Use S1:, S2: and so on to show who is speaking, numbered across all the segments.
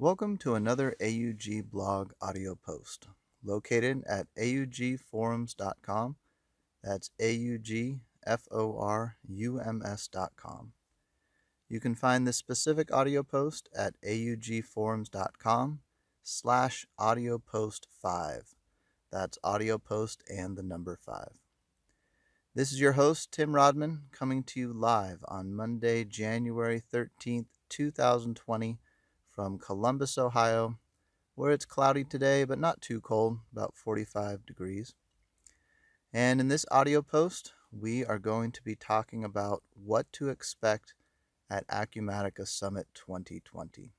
S1: Welcome to another AUG blog audio post located at augforums.com. That's augforums.com. You can find this specific audio post at augforums.com/audio post 5. That's audio post and the number 5. This is your host, Tim Rodman, coming to you live on Monday, January 13th, 2020, from Columbus, Ohio, where it's cloudy today, but not too cold, about 45 degrees. And in this audio post, we are going to be talking about what to expect at Acumatica Summit 2020.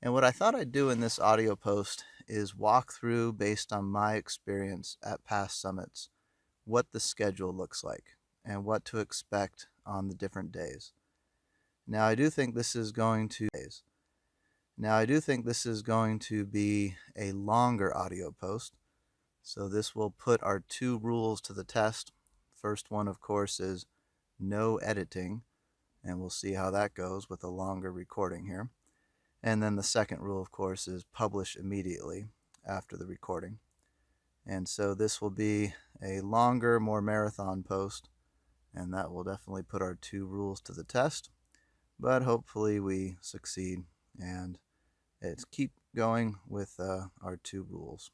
S1: And what I thought I'd do in this audio post is walk through, based on my experience at past summits, what the schedule looks like and what to expect on the different days. Now, I do think this is going to be a longer audio post, so this will put our two rules to the test. First one, of course, is no editing, and we'll see how that goes with a longer recording here. And then the second rule, of course, is publish immediately after the recording. And so this will be a longer, more marathon post, and that will definitely put our two rules to the test. But hopefully we succeed and keep going with our two rules.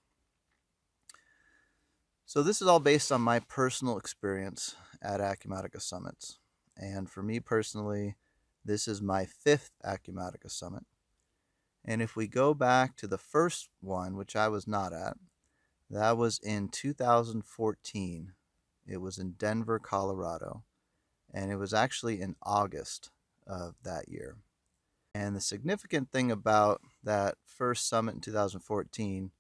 S1: So this is all based on my personal experience at Acumatica Summits. And for me personally, this is my 5th Acumatica Summit. And if we go back to the first one, which I was not at, that was in 2014. It was in Denver, Colorado, and it was actually in August of that year. And the significant thing about that first summit in 2014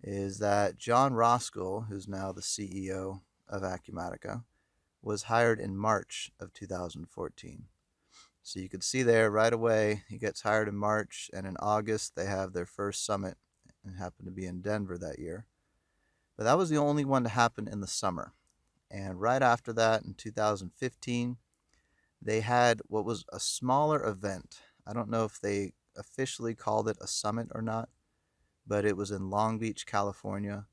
S1: is that John Roskell, who's now the CEO of Acumatica, was hired in March of 2014. So you could see there right away, he gets hired in March, and in August they have their first summit, and happened to be in Denver that year. But that was the only one to happen in the summer. And right after that, in 2015, they had what was a smaller event. I don't know if they officially called it a summit or not, but it was in Long Beach, California,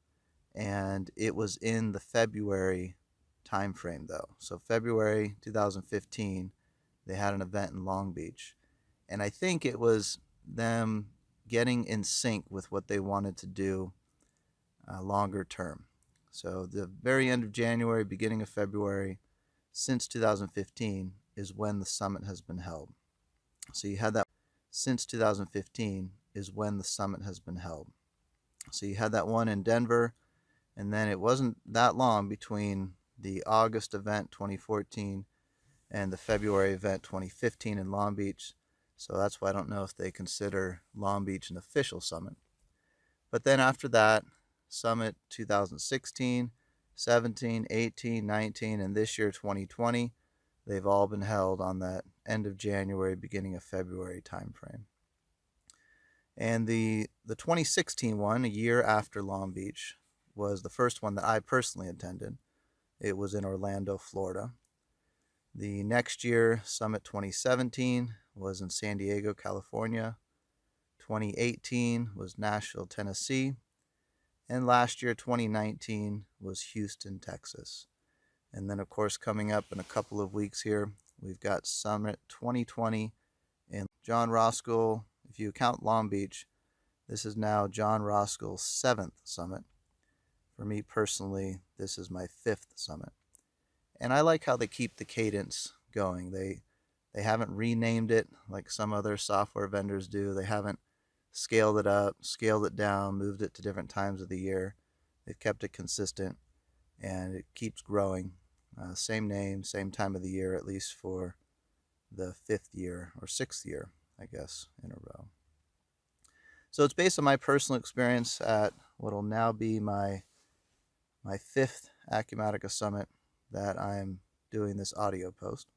S1: and it was in the February timeframe though. So February 2015, they had an event in Long Beach. And I think it was them getting in sync with what they wanted to do longer term. So the very end of January, beginning of February, since 2015 is when the summit has been held. So you had that since 2015 is when the summit has been held. So you had that one in Denver, and then it wasn't that long between the August event 2014 and the February event 2015 in Long Beach. So that's why I don't know if they consider Long Beach an official summit. But then after that, Summit 2016, 17, 18, 19, and this year 2020, they've all been held on that end of January, beginning of February timeframe. And the 2016 one, a year after Long Beach, was the first one that I personally attended. It was in Orlando, Florida. The next year, Summit 2017, was in San Diego, California. 2018 was Nashville, Tennessee. And last year, 2019, was Houston, Texas. And then, of course, coming up in a couple of weeks here, we've got Summit 2020 in John Roskell. If you count Long Beach, this is now John Roskell's 7th summit. For me personally, this is my 5th summit. And I like how they keep the cadence going. They haven't renamed it like some other software vendors do. They haven't scaled it up, scaled it down, moved it to different times of the year. They've kept it consistent, and it keeps growing. Same name, same time of the year, at least for the 5th year, or 6th year, I guess, in a row. So it's based on my personal experience at what will now be my 5th Acumatica Summit that I'm doing this audio post.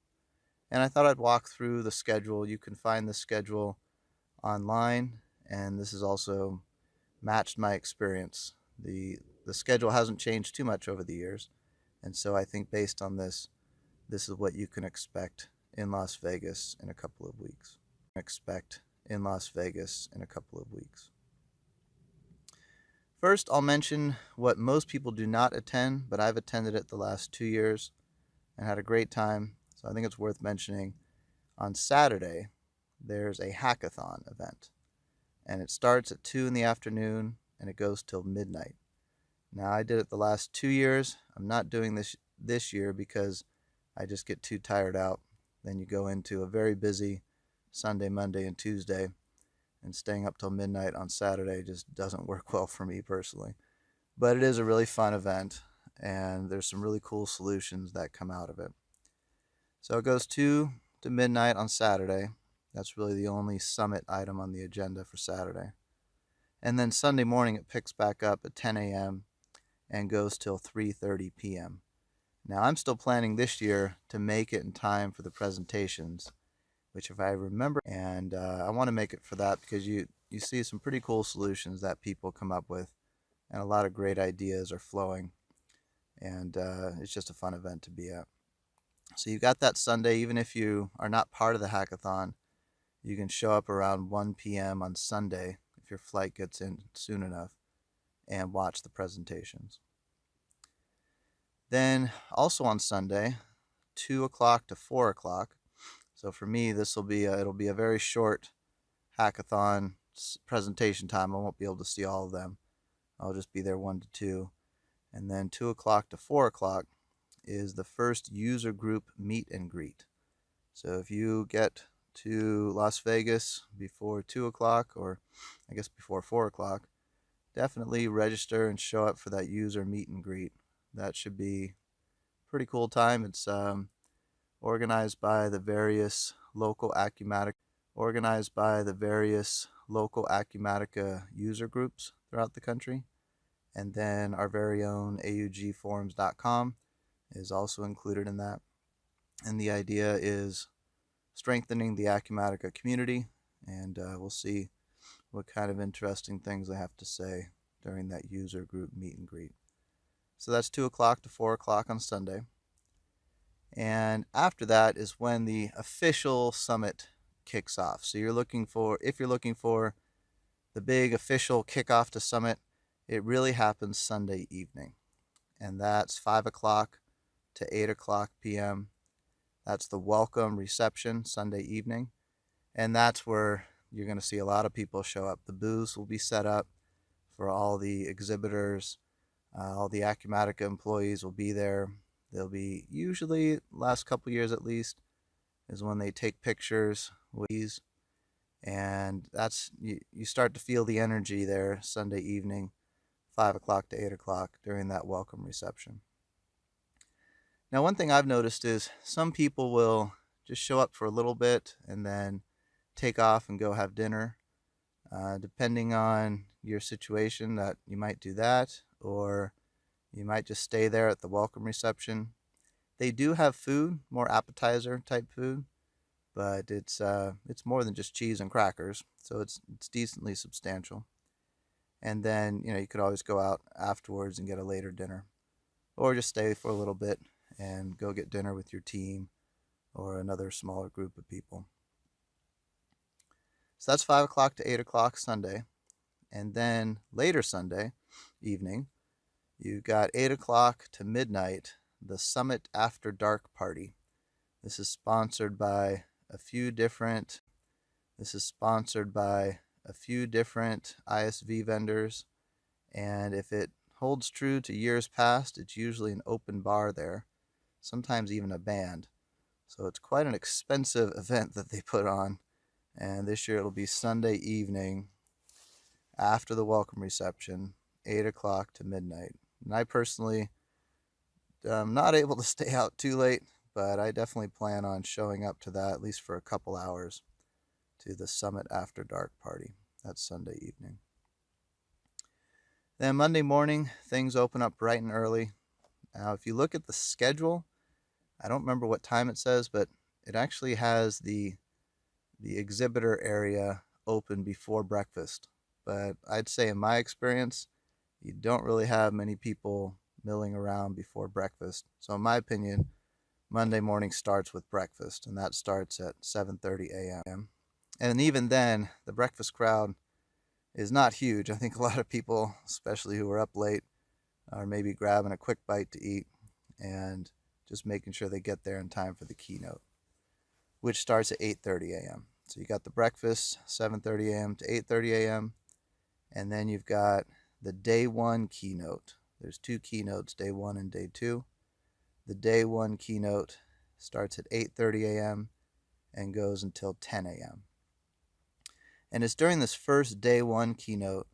S1: And I thought I'd walk through the schedule. You can find the schedule online, and this has also matched my experience. The schedule hasn't changed too much over the years, and so I think based on this is what you can expect in Las Vegas in a couple of weeks. in Las Vegas in a couple of weeks. First, I'll mention what most people do not attend, but I've attended it the last 2 years and had a great time, so I think it's worth mentioning. On Saturday, there's a hackathon event, and it starts at 2 in the afternoon and it goes till midnight. Now, I did it the last 2 years. I'm not doing this year because I just get too tired out. Then you go into a very busy Sunday, Monday, and Tuesday, and staying up till midnight on Saturday just doesn't work well for me personally. But it is a really fun event, and there's some really cool solutions that come out of it. So it goes 2 to midnight on Saturday. That's really the only summit item on the agenda for Saturday. And then Sunday morning it picks back up at 10 a.m. and goes till 3:30 p.m. Now, I'm still planning this year to make it in time for the presentations, which if I remember, and I want to make it for that because you see some pretty cool solutions that people come up with, and a lot of great ideas are flowing, and it's just a fun event to be at. So you've got that Sunday. Even if you are not part of the hackathon, you can show up around 1 p.m. on Sunday if your flight gets in soon enough and watch the presentations. Then also on Sunday, 2 o'clock to 4 o'clock. So for me, it'll be a very short hackathon presentation time. I won't be able to see all of them. I'll just be there 1 to 2. And then 2 o'clock to 4 o'clock is the first user group meet and greet. So if you get to Las Vegas before 2 o'clock, or I guess before 4 o'clock, definitely register and show up for that user meet and greet. That should be a pretty cool time. It's organized by the various local Acumatica user groups throughout the country. And then our very own augforums.com is also included in that. And the idea is strengthening the Acumatica community, and we'll see what kind of interesting things they have to say during that user group meet and greet. So that's 2 o'clock to 4 o'clock on Sunday. And after that is when the official summit kicks off. So if you're looking for the big official kickoff to summit, it really happens Sunday evening. And that's 5 o'clock to 8 o'clock p.m. That's the welcome reception Sunday evening. And that's where you're going to see a lot of people show up. The booths will be set up for all the exhibitors. All the Acumatica employees will be there. They'll be, usually, last couple years at least, is when they take pictures with these. And that's, you start to feel the energy there Sunday evening, 5 o'clock to 8 o'clock during that welcome reception. Now, one thing I've noticed is some people will just show up for a little bit and then take off and go have dinner. Depending on your situation, that you might do that, or you might just stay there at the welcome reception. They do have food, more appetizer type food, but it's more than just cheese and crackers, so it's decently substantial. And then you could always go out afterwards and get a later dinner, or just stay for a little bit and go get dinner with your team or another smaller group of people. So that's 5 o'clock to 8 o'clock Sunday. And then later Sunday evening, you've got 8 o'clock to midnight, the Summit After Dark Party. This is sponsored by a few different ISV vendors. And if it holds true to years past, it's usually an open bar there, sometimes even a band. So it's quite an expensive event that they put on. And this year it'll be Sunday evening after the welcome reception, 8 o'clock to midnight. And I personally am not able to stay out too late, but I definitely plan on showing up to that at least for a couple hours, to the Summit After Dark Party. That's Sunday evening. Then Monday morning, things open up bright and early. Now, if you look at the schedule, I don't remember what time it says, but it actually has the exhibitor area open before breakfast. But I'd say in my experience, you don't really have many people milling around before breakfast. So in my opinion, Monday morning starts with breakfast, and that starts at 7:30 a.m. And even then, the breakfast crowd is not huge. I think a lot of people, especially who are up late, are maybe grabbing a quick bite to eat and just making sure they get there in time for the keynote, which starts at 8:30 a.m. So you got the breakfast, 7:30 a.m. to 8:30 a.m., and then you've got the day one keynote. There's two keynotes, day one and day two. The day one keynote starts at 8:30 a.m. and goes until 10 a.m. And it's during this first day one keynote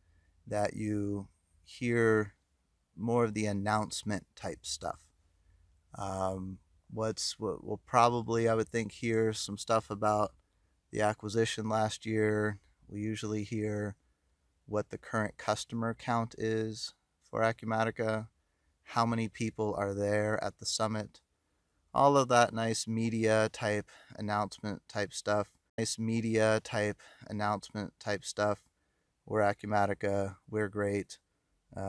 S1: that you hear more of the announcement type stuff. What we'll probably, I would think, hear some stuff about the acquisition last year. We usually hear what the current customer count is for Acumatica, how many people are there at the summit, all of that nice media type announcement type stuff. We're Acumatica, we're great.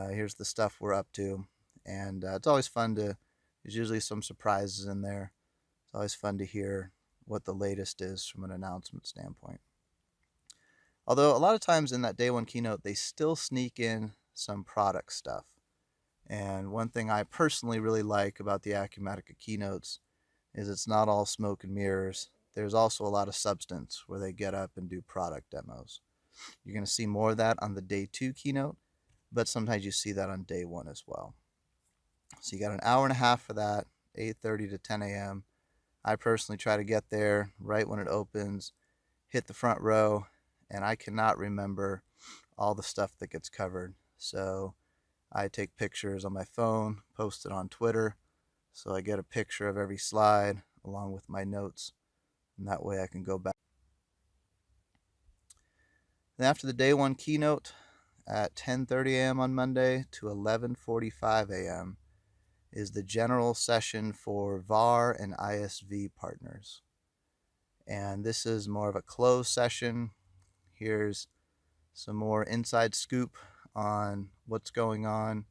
S1: Here's the stuff we're up to. And it's always fun there's usually some surprises in there. It's always fun to hear what the latest is from an announcement standpoint. Although a lot of times in that day one keynote, they still sneak in some product stuff. And one thing I personally really like about the Acumatica keynotes is it's not all smoke and mirrors. There's also a lot of substance where they get up and do product demos. You're going to see more of that on the day two keynote, but sometimes you see that on day one as well. So you got an hour and a half for that, 8:30 to 10 a.m. I personally try to get there right when it opens, hit the front row, and I cannot remember all the stuff that gets covered. So I take pictures on my phone, post it on Twitter, so I get a picture of every slide along with my notes, and that way I can go back. Then after the day one keynote at 10:30 a.m. on Monday to 11:45 a.m. is the general session for VAR and ISV partners. And this is more of a closed session. Here's some more inside scoop on what's going on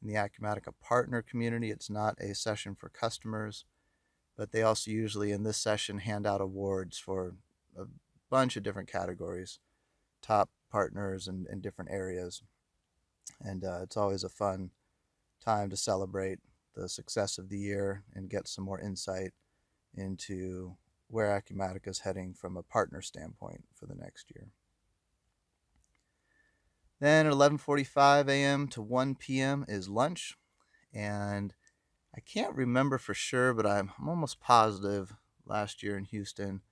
S1: in the Acumatica partner community. It's not a session for customers, but they also usually in this session hand out awards for a bunch of different categories, top partners in different areas. And it's always a fun time to celebrate the success of the year and get some more insight into where Acumatica is heading from a partner standpoint for the next year. Then at 11:45 a.m. to 1 p.m. is lunch, and I can't remember for sure, but I'm almost positive last year in Houston,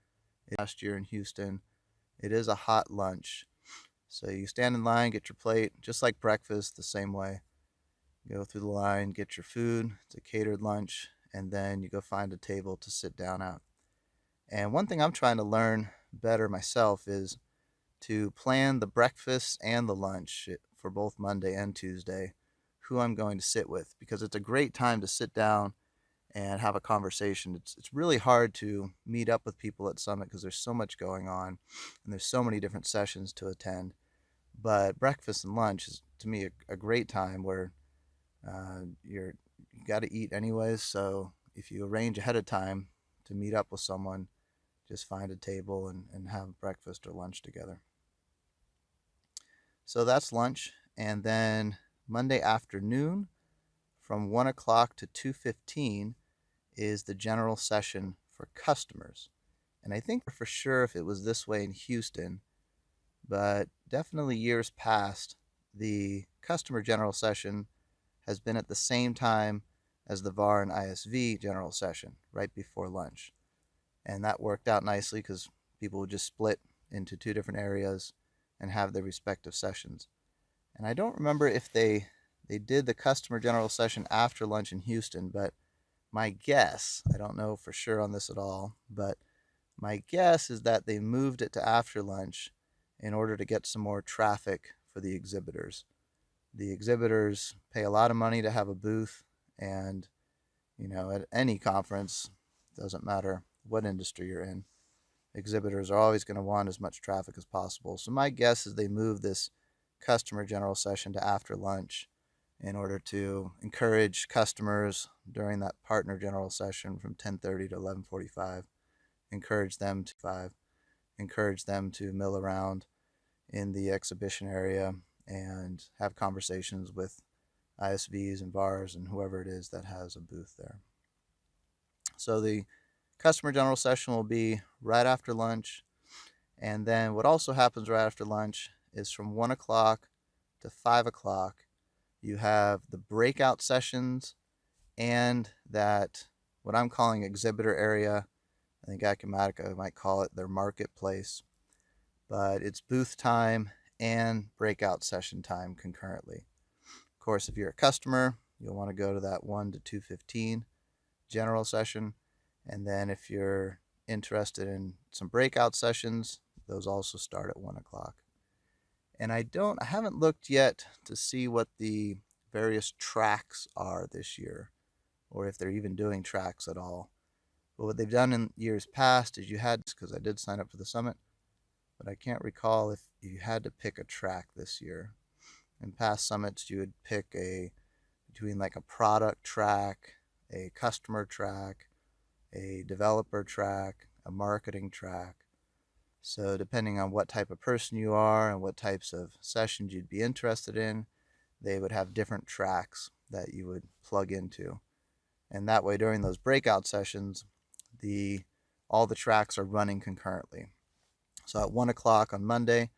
S1: it is a hot lunch. So you stand in line, get your plate, just like breakfast, the same way. Go through the line, get your food. It's a catered lunch, and then you go find a table to sit down at. And one thing I'm trying to learn better myself is to plan the breakfast and the lunch for both Monday and Tuesday, who I'm going to sit with, because it's a great time to sit down and have a conversation. It's really hard to meet up with people at Summit because there's so much going on and there's so many different sessions to attend. But breakfast and lunch is, to me, a great time where you got to eat anyways. So if you arrange ahead of time to meet up with someone, just find a table and have breakfast or lunch together. So that's lunch. And then Monday afternoon from 1 o'clock to 2:15 is the general session for customers. And I think for sure if it was this way in Houston, but definitely years past, the customer general session has been at the same time as the VAR and ISV general session, right before lunch. And that worked out nicely because people would just split into two different areas and have their respective sessions. And I don't remember if they did the customer general session after lunch in Houston, but my guess, I don't know for sure on this at all, but my guess is that they moved it to after lunch in order to get some more traffic for the exhibitors. The exhibitors pay a lot of money to have a booth, and at any conference, doesn't matter what industry you're in, exhibitors are always going to want as much traffic as possible. So my guess is they moved this customer general session to after lunch in order to encourage customers during that partner general session from 10:30 to 11:45, encourage them encourage them to mill around in the exhibition area and have conversations with ISVs and VARs and whoever it is that has a booth there. So the customer general session will be right after lunch. And then what also happens right after lunch is from 1 o'clock to 5 o'clock, you have the breakout sessions and that what I'm calling exhibitor area. I think Acumatica might call it their marketplace, but it's booth time and breakout session time concurrently. Of course, if you're a customer, you'll want to go to that 1 to 2:15 general session. And then if you're interested in some breakout sessions, those also start at 1 o'clock. And I haven't looked yet to see what the various tracks are this year, or if they're even doing tracks at all. But what they've done in years past is because I did sign up for the summit, but I can't recall if you had to pick a track this year. In past summits, you would pick between like a product track, a customer track, a developer track, a marketing track. So depending on what type of person you are and what types of sessions you'd be interested in, they would have different tracks that you would plug into. And that way, during those breakout sessions, all the tracks are running concurrently. So at 1 o'clock on Monday,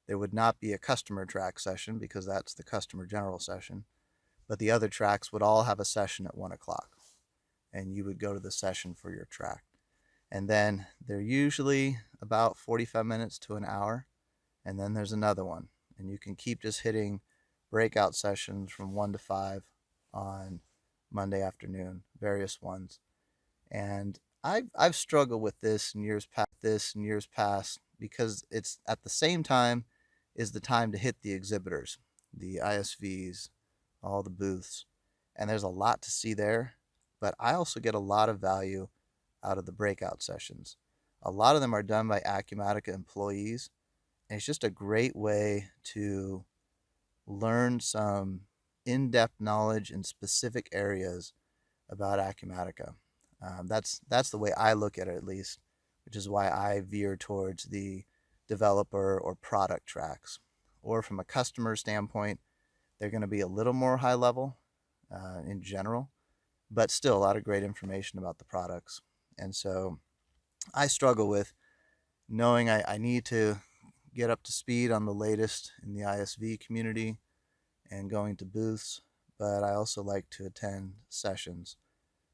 S1: there would not be a customer track session because that's the customer general session, but the other tracks would all have a session at 1 o'clock, and you would go to the session for your track. And then they're usually about 45 minutes to an hour, and then there's another one. And you can keep just hitting breakout sessions from 1 to 5 on Monday afternoon, various ones. And I've struggled with this in years past because it's at the same time is the time to hit the exhibitors, the ISVs, all the booths. And there's a lot to see there, but I also get a lot of value out of the breakout sessions. A lot of them are done by Acumatica employees, and it's just a great way to learn some in-depth knowledge in specific areas about Acumatica. That's the way I look at it, at least, which is why I veer towards the developer or product tracks. Or from a customer standpoint, they're going to be a little more high level in general, but still a lot of great information about the products. And so I struggle with knowing I need to get up to speed on the latest in the ISV community and going to booths, but I also like to attend sessions.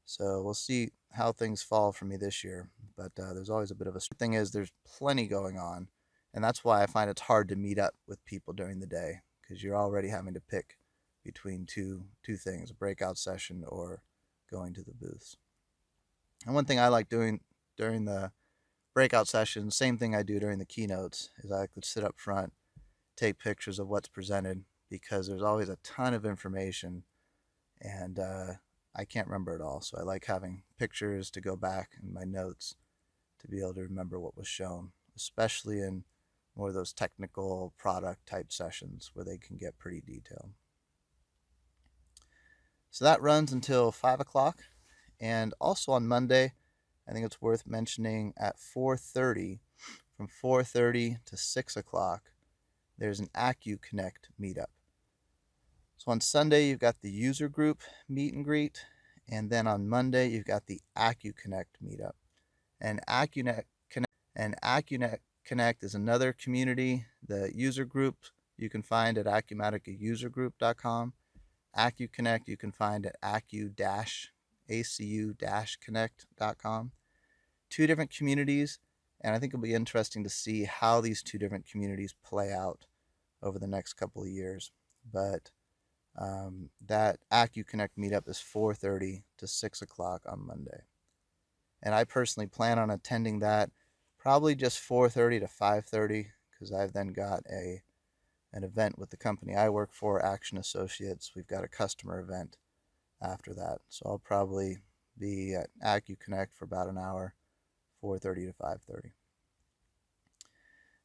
S1: So we'll see how things fall for me this year, but there's always a bit of a thing is there's plenty going on, and that's why I find it's hard to meet up with people during the day because you're already having to pick between two things, a breakout session or going to the booths. And one thing I like doing during the breakout sessions, same thing I do during the keynotes, is I could sit up front, take pictures of what's presented because there's always a ton of information and I can't remember it all. So I like having pictures to go back in my notes to be able to remember what was shown, especially in more of those technical product type sessions where they can get pretty detailed. So that runs until 5 o'clock. And also on Monday, I think it's worth mentioning at 4:30, from 4:30 to 6 o'clock, there's an Acuconnect meetup. So on Sunday, you've got the user group meet and greet, and then on Monday, you've got the Acuconnect meetup. And Acuconnect is another community. The user group you can find at acumaticausergroup.com. Acuconnect you can find at acu-connect.com. Two different communities, and I think it'll be interesting to see how these two different communities play out over the next couple of years. But that Acuconnect meetup is 4:30 to 6 o'clock on Monday. And I personally plan on attending that probably just 4:30 to 5:30 because I've then got an event with the company I work for, Action Associates. We've got a customer event after that. So I'll probably be at Acuconnect for about an hour, 4:30 to 5:30.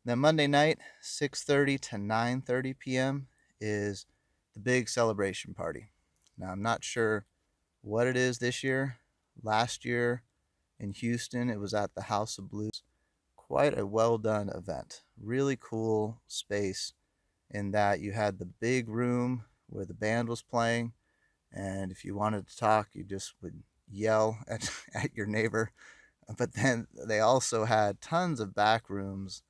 S1: Then Monday night, 6:30 to 9:30 p.m. is the big celebration party. Now, I'm not sure what it is this year. Last year in Houston, it was at the House of Blues. quite a well done event. Really cool space in that you had the big room where the band was playing, and if you wanted to talk, you just would yell at your neighbor. But then they also had tons of back rooms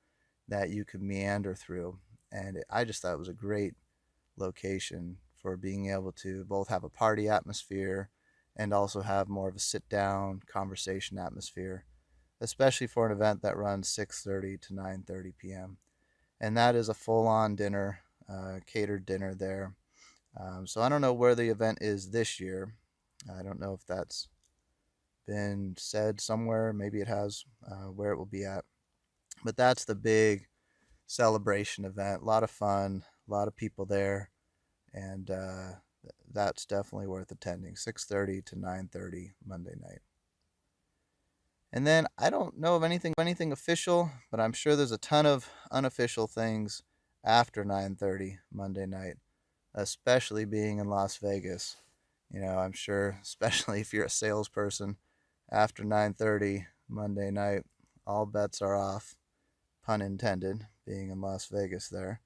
S1: that you could meander through, and I just thought it was a great location for being able to both have a party atmosphere and also have more of a sit down conversation atmosphere, especially for an event that runs 6:30 to 9:30 p.m. And that is a full-on dinner, catered dinner there. So I don't know where the event is this year. I don't know if that's been said somewhere. Maybe it has, where it will be at. But that's the big celebration event. A lot of fun, a lot of people there, and that's definitely worth attending. 6:30 to 9:30 Monday night. And then I don't know of anything official, but I'm sure there's a ton of unofficial things after 9:30 Monday night, especially being in Las Vegas. I'm sure, especially if you're a salesperson, after 9:30 Monday night, all bets are off, pun intended, being in Las Vegas there.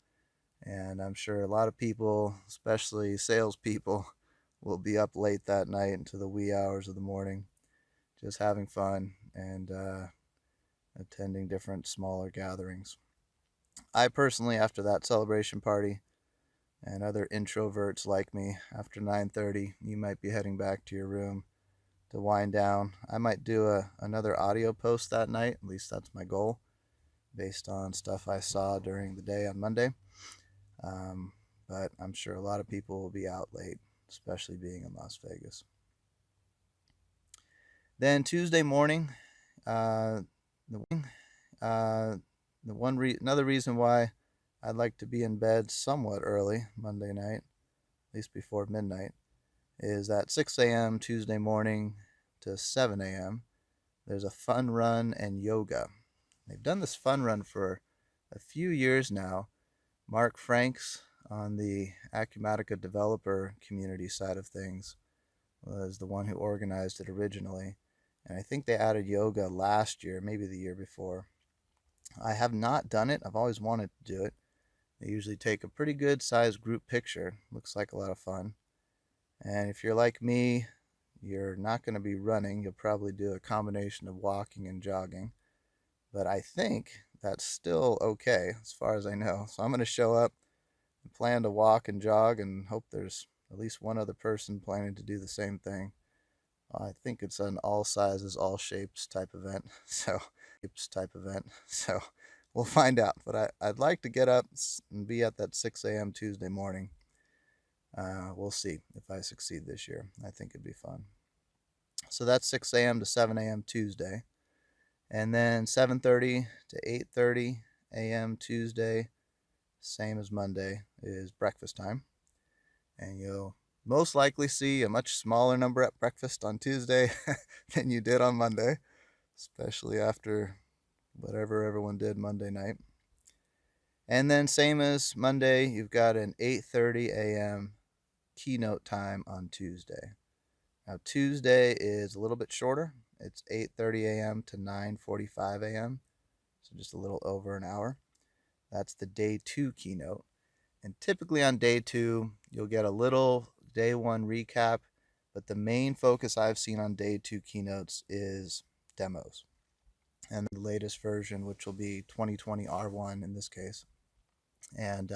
S1: And I'm sure a lot of people, especially salespeople, will be up late that night into the wee hours of the morning, just having fun and attending different smaller gatherings. I personally, after that celebration party, and other introverts like me, after 9:30, you might be heading back to your room to wind down. I might do another audio post that night. At least that's my goal, based on stuff I saw during the day on Monday. But I'm sure a lot of people will be out late, especially being in Las Vegas. Then Tuesday morning, uh, another reason why I'd like to be in bed somewhat early Monday night, at least before midnight, is at 6 a.m. Tuesday morning to 7 a.m. There's a fun run and yoga. They've done this fun run for a few years now. Mark Franks on the Acumatica developer community side of things was the one who organized it originally. And I think they added yoga last year, maybe the year before. I have not done it. I've always wanted to do it. They usually take a pretty good sized group picture. Looks like a lot of fun. And if you're like me, you're not going to be running. You'll probably do a combination of walking and jogging. But I think that's still okay as far as I know. So I'm going to show up and plan to walk and jog and hope there's at least one other person planning to do the same thing. I think it's an all sizes, all shapes type event. So we'll find out. But I'd like to get up and be at that 6 a.m. Tuesday morning. We'll see if I succeed this year. I think it'd be fun. So that's 6 a.m. to 7 a.m. Tuesday. And then 7:30 to 8:30 a.m. Tuesday, same as Monday, is breakfast time. And you'll most likely see a much smaller number at breakfast on Tuesday than you did on Monday, especially after whatever everyone did Monday night. And then same as Monday, you've got an 8:30 a.m. keynote time on Tuesday. Now Tuesday is a little bit shorter. It's 8:30 a.m. to 9:45 a.m. So just a little over an hour. That's the day 2 keynote. And typically on day 2, you'll get a little day 1 recap, but the main focus I've seen on day 2 keynotes is demos. And the latest version, which will be 2020 R1 in this case. And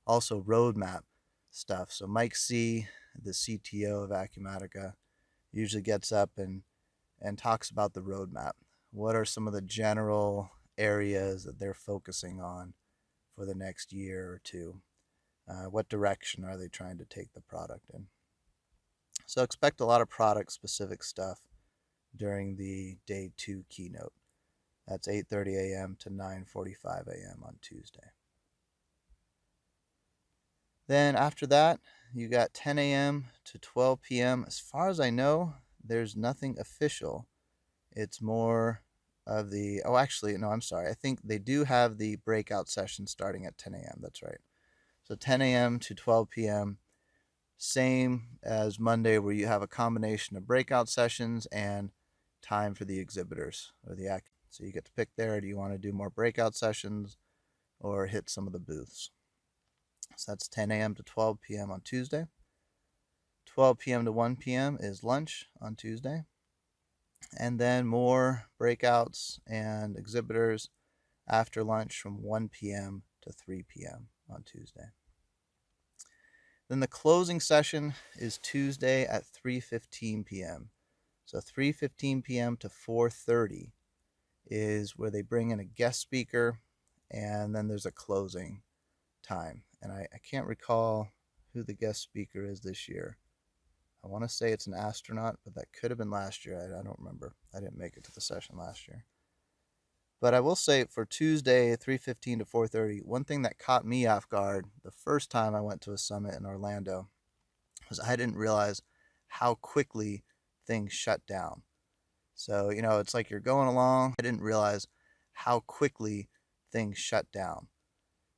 S1: also roadmap stuff. So Mike C., the CTO of Acumatica, usually gets up and talks about the roadmap. What are some of the general areas that they're focusing on for the next year or two? What direction are they trying to take the product in? So expect a lot of product-specific stuff during the day 2 keynote. That's 8:30 a.m. to 9:45 a.m. on Tuesday. Then after that, you got 10 a.m. to 12 p.m. As far as I know, there's nothing official. It's more of the, I'm sorry. I think they do have the breakout session starting at 10 a.m. That's right. So 10 a.m. to 12 p.m., same as Monday, where you have a combination of breakout sessions and time for the exhibitors or the So you get to pick there. Do you want to do more breakout sessions or hit some of the booths? So that's 10 a.m. to 12 p.m. on Tuesday. 12 p.m. to 1 p.m. is lunch on Tuesday. And then more breakouts and exhibitors after lunch from 1 p.m. to 3 p.m. on Tuesday. Then the closing session is Tuesday at 3:15 p.m. So 3:15 p.m. to 4:30 is where they bring in a guest speaker, and then there's a closing time. And I can't recall who the guest speaker is this year. I want to say it's an astronaut, but that could have been last year. I don't remember. I didn't make it to the session last year. But I will say for Tuesday, 3:15 to 4:30, one thing that caught me off guard the first time I went to a summit in Orlando was I didn't realize how quickly things shut down. So, it's like you're going along. I didn't realize how quickly things shut down.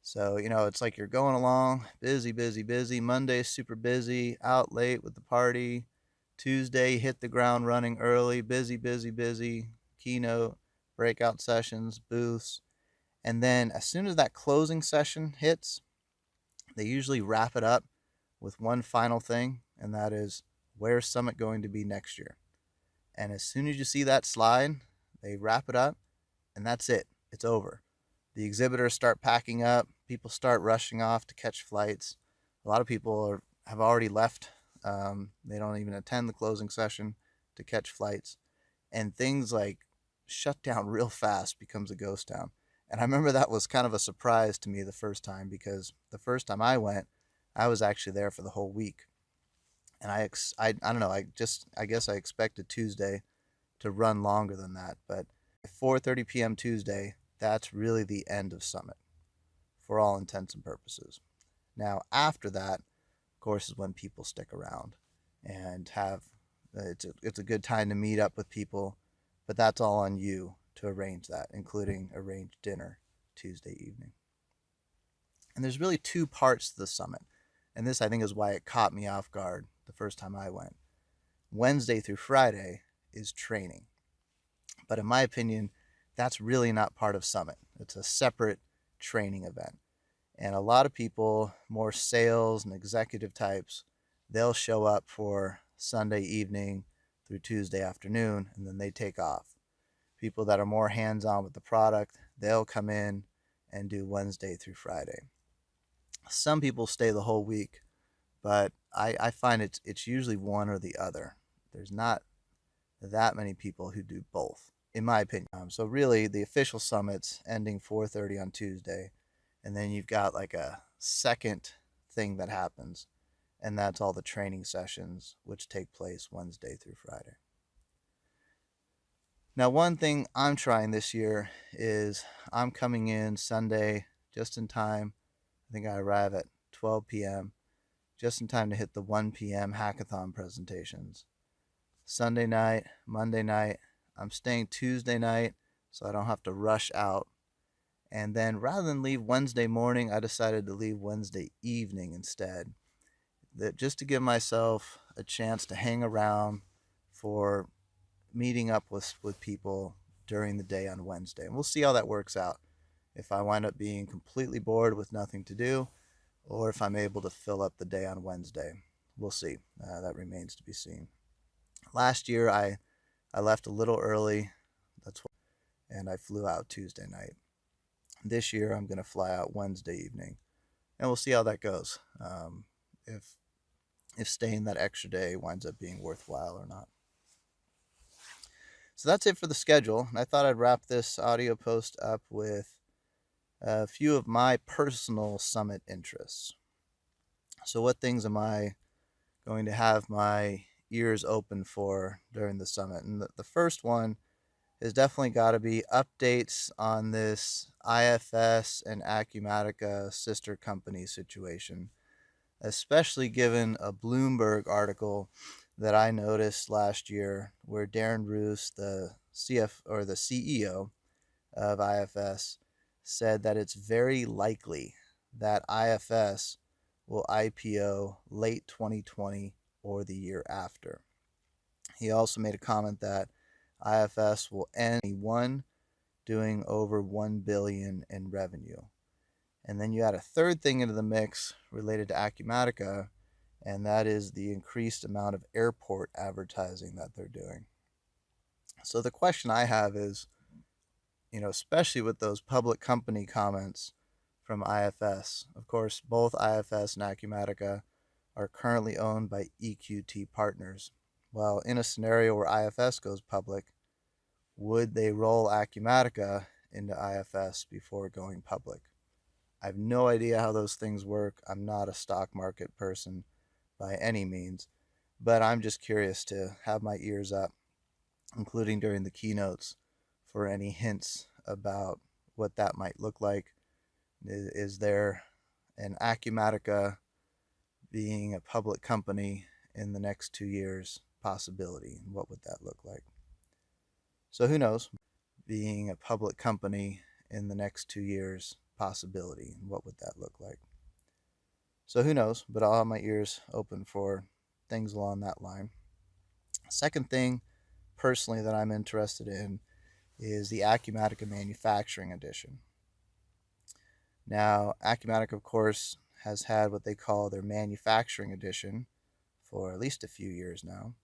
S1: So, it's like you're going along, busy, busy, busy. Monday's super busy, out late with the party. Tuesday, hit the ground running early, busy, busy, busy. Keynote, breakout sessions, booths. And then as soon as that closing session hits, they usually wrap it up with one final thing, and that is, where's Summit going to be next year? And as soon as you see that slide, they wrap it up, and that's it. It's over. The exhibitors start packing up. People start rushing off to catch flights. A lot of people have already left. They don't even attend the closing session to catch flights. And things like shut down real fast, becomes a ghost town. And I remember that was kind of a surprise to me the first time, because the first time I went, I was actually there for the whole week. And I don't know, I guess I expected Tuesday to run longer than that. But 4:30 p.m. Tuesday, that's really the end of Summit for all intents and purposes. Now, after that, of course, is when people stick around and have, it's a good time to meet up with people, but that's all on you to arrange that, including arrange dinner Tuesday evening. And there's really two parts to the summit. And this, I think, is why it caught me off guard the first time I went. Wednesday through Friday is training. But in my opinion, that's really not part of Summit. It's a separate training event. And a lot of people, more sales and executive types, they'll show up for Sunday evening through Tuesday afternoon, and then they take off. People that are more hands-on with the product, they'll come in and do Wednesday through Friday. Some people stay the whole week, but I find it's usually one or the other. There's not that many people who do both, in my opinion. So really, the official summit's ending 4:30 on Tuesday, and then you've got like a second thing that happens, and that's all the training sessions, which take place Wednesday through Friday. Now, one thing I'm trying this year is I'm coming in Sunday just in time. I think I arrive at 12 p.m., just in time to hit the 1 p.m. hackathon presentations. Sunday night, Monday night, I'm staying Tuesday night so I don't have to rush out. And then rather than leave Wednesday morning, I decided to leave Wednesday evening instead. Just to give myself a chance to hang around for meeting up with people during the day on Wednesday. And we'll see how that works out. If I wind up being completely bored with nothing to do, or if I'm able to fill up the day on Wednesday. We'll see. That remains to be seen. Last year, I left a little early, and I flew out Tuesday night. This year, I'm going to fly out Wednesday evening, and we'll see how that goes. If staying that extra day winds up being worthwhile or not. So that's it for the schedule. I thought I'd wrap this audio post up with a few of my personal summit interests. So what things am I going to have my ears open for during the summit? And the first one has definitely got to be updates on this IFS and Acumatica sister company situation, especially given a Bloomberg article that I noticed last year where Darren Roos, the CEO of IFS, said that it's very likely that IFS will IPO late 2020 or the year after. He also made a comment that IFS will end 2021 doing over 1 billion in revenue. And then you add a third thing into the mix related to Acumatica, and that is the increased amount of airport advertising that they're doing. So the question I have is, especially with those public company comments from IFS. Of course, both IFS and Acumatica are currently owned by EQT Partners. Well, in a scenario where IFS goes public, would they roll Acumatica into IFS before going public? I have no idea how those things work. I'm not a stock market person by any means, but I'm just curious to have my ears up, including during the keynotes, for any hints about what that might look like. Is there an Acumatica being a public company in the next 2 years possibility? And what would that look like? So who knows? Being a public company in the next 2 years possibility. And what would that look like? So who knows? But I'll have my ears open for things along that line. Second thing, personally, that I'm interested in is the Acumatica Manufacturing Edition. Now, Acumatica, of course, has had what they call their Manufacturing Edition for at least a few years now.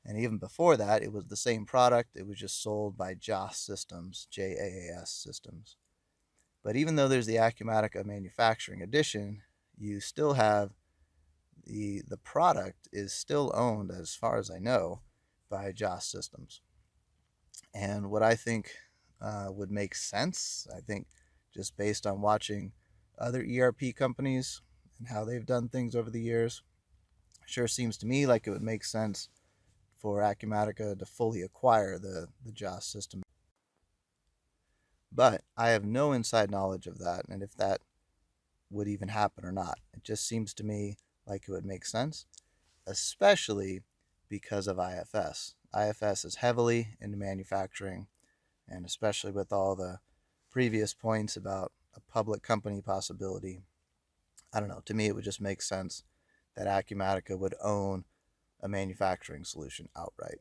S1: And even before that, it was the same product. It was just sold by JAAS Systems, JAAS Systems. But even though there's the Acumatica Manufacturing Edition, you still have the product is still owned, as far as I know, by JAAS Systems. And what I think would make sense, I think just based on watching other ERP companies and how they've done things over the years, sure seems to me like it would make sense for Acumatica to fully acquire the JAAS system. But I have no inside knowledge of that, and if that would even happen or not. It just seems to me like it would make sense, especially because of IFS. IFS is heavily into manufacturing, and especially with all the previous points about a public company possibility, I don't know, to me it would just make sense that Acumatica would own a manufacturing solution outright.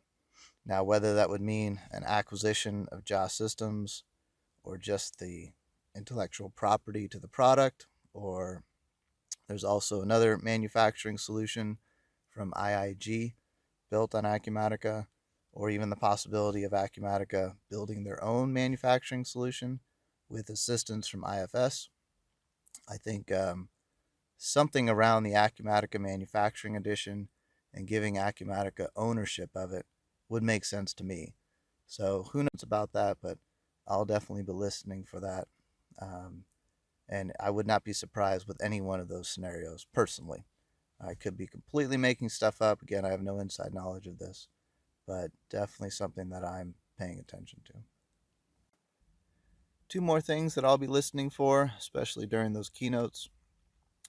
S1: Now, whether that would mean an acquisition of JAAS Systems or just the intellectual property to the product, or there's also another manufacturing solution from IIG built on Acumatica, or even the possibility of Acumatica building their own manufacturing solution with assistance from IFS. I think something around the Acumatica Manufacturing Edition and giving Acumatica ownership of it would make sense to me. So who knows about that, but I'll definitely be listening for that. And I would not be surprised with any one of those scenarios, personally. I could be completely making stuff up. Again, I have no inside knowledge of this, but definitely something that I'm paying attention to. Two more things that I'll be listening for, especially during those keynotes.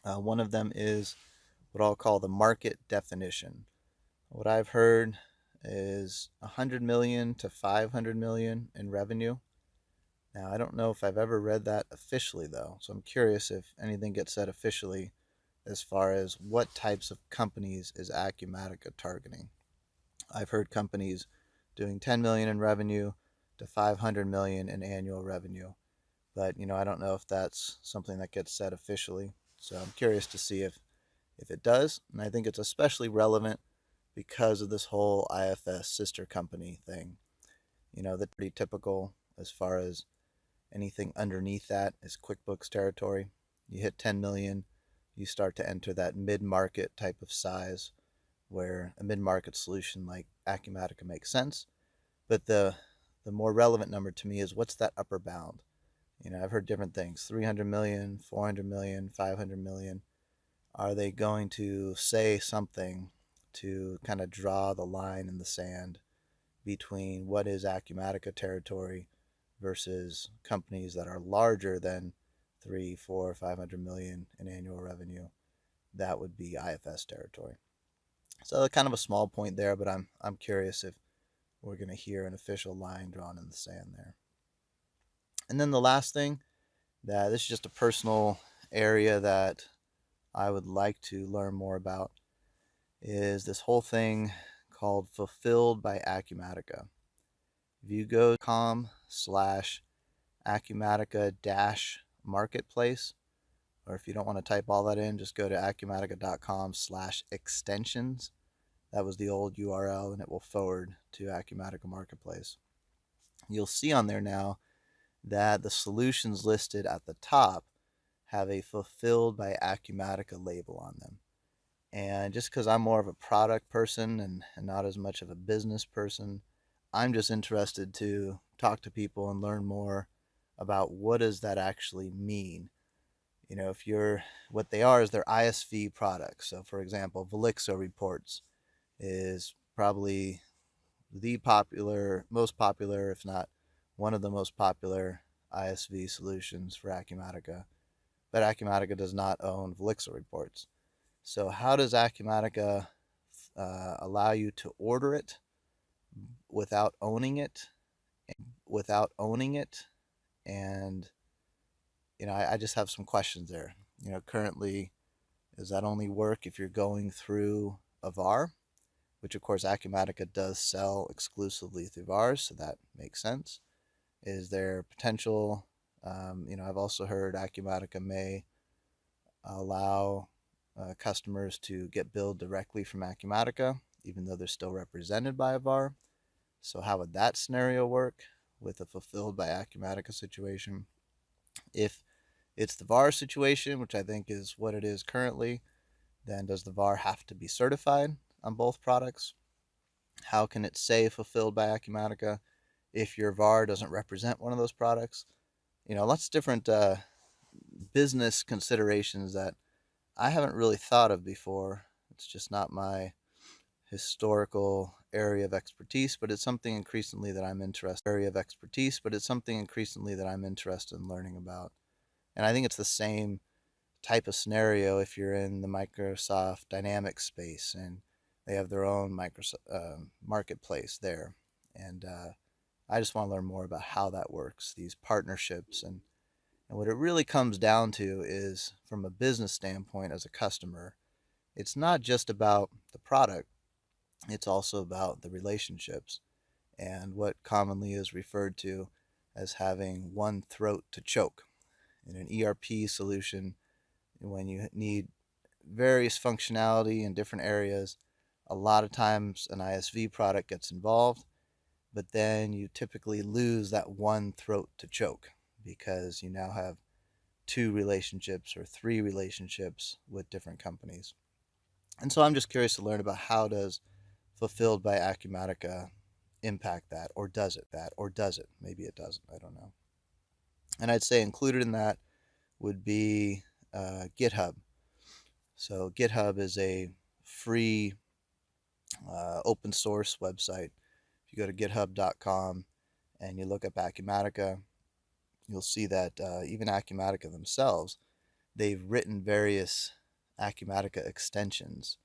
S1: One of them is what I'll call the market definition. What I've heard is 100 million to 500 million in revenue. Now, I don't know if I've ever read that officially, though, so I'm curious if anything gets said officially as far as what types of companies is Acumatica targeting. I've heard companies doing 10 million in revenue to 500 million in annual revenue, but I don't know if that's something that gets said officially. So I'm curious to see if it does, and I think it's especially relevant because of this whole IFS sister company thing. That's pretty typical as far as anything underneath that is QuickBooks territory. You hit 10 million, you start to enter that mid-market type of size where a mid-market solution like Acumatica makes sense. But the more relevant number to me is what's that upper bound? I've heard different things, 300 million, 400 million, 500 million. Are they going to say something to kind of draw the line in the sand between what is Acumatica territory versus companies that are larger than 3, 4, 500 million in annual revenue? That would be IFS territory. So kind of a small point there, but I'm curious if we're going to hear an official line drawn in the sand there. And then the last thing, that this is just a personal area that I would like to learn more about, is this whole thing called Fulfilled by Acumatica. If you go com/Acumatica Acumatica-marketplace, or if you don't want to type all that in, just go to acumatica.com/extensions. That was the old URL, and it will forward to Acumatica Marketplace. You'll see on there now that the solutions listed at the top have a Fulfilled by Acumatica label on them. And just because I'm more of a product person and not as much of a business person, I'm just interested to talk to people and learn more about what does that actually mean. You know, if you're, what they are is they're ISV products. So for example, Velixo Reports is probably most popular, if not one of the most popular ISV solutions for Acumatica. But Acumatica does not own Velixo Reports. So how does Acumatica allow you to order it without owning it? And I just have some questions there. Currently, does that only work if you're going through a VAR, which of course Acumatica does sell exclusively through VARs, so that makes sense. Is there potential? I've also heard Acumatica may allow customers to get billed directly from Acumatica, even though they're still represented by a VAR. So how would that scenario work with a Fulfilled by Acumatica situation? If it's the VAR situation, which I think is what it is currently, then does the VAR have to be certified on both products? How can it say Fulfilled by Acumatica if your VAR doesn't represent one of those products? Lots of different business considerations that I haven't really thought of before. It's just not my historical area of expertise, but it's something increasingly that I'm interested in learning about. And I think it's the same type of scenario if you're in the Microsoft Dynamics space and they have their own Microsoft marketplace there. And I just want to learn more about how that works, these partnerships. And what it really comes down to is, from a business standpoint as a customer, it's not just about the product, it's also about the relationships and what commonly is referred to as having one throat to choke. In an ERP solution, when you need various functionality in different areas, a lot of times an ISV product gets involved, but then you typically lose that one throat to choke because you now have 2 relationships or 3 relationships with different companies. And so I'm just curious to learn about how does Fulfilled by Acumatica impact that, or does it? Maybe it doesn't, I don't know. And I'd say included in that would be GitHub. So GitHub is a free open source website. If you go to github.com and you look up Acumatica, you'll see that even Acumatica themselves, they've written various Acumatica extensions.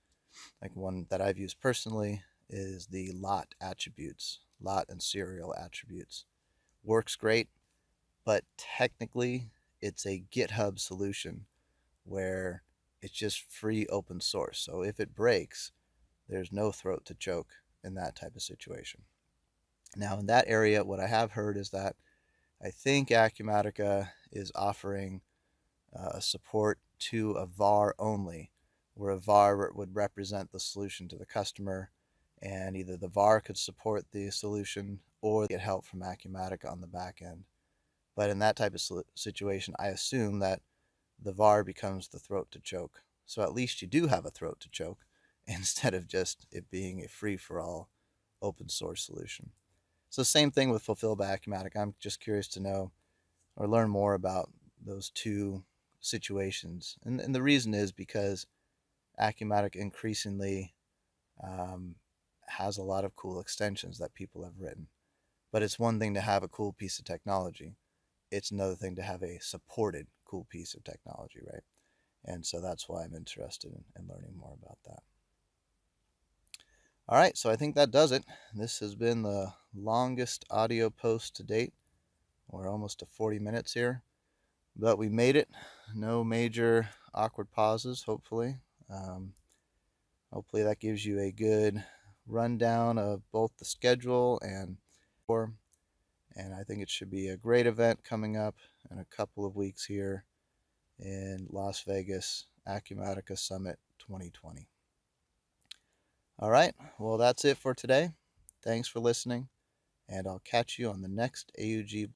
S1: Like one that I've used personally is the lot and serial attributes. Works great, but technically it's a GitHub solution where it's just free open source. So if it breaks, there's no throat to choke in that type of situation. Now in that area, what I have heard is that I think Acumatica is offering support to a VAR only, where a VAR would represent the solution to the customer, and either the VAR could support the solution or get help from Acumatica on the back end. But in that type of situation, I assume that the VAR becomes the throat to choke. So at least you do have a throat to choke instead of just it being a free-for-all open source solution. So same thing with Fulfilled by Acumatica. I'm just curious to know or learn more about those 2 situations. And the reason is because Acumatica increasingly has a lot of cool extensions that people have written. But it's one thing to have a cool piece of technology. It's another thing to have a supported cool piece of technology, right? And so that's why I'm interested in learning more about that. All right, so I think that does it. This has been the longest audio post to date. We're almost to 40 minutes here, but we made it. No major awkward pauses, hopefully. Hopefully that gives you a good rundown of both the schedule and And I think it should be a great event coming up in a couple of weeks here in Las Vegas, Acumatica Summit 2020. All right, well, that's it for today. Thanks for listening, and I'll catch you on the next AUG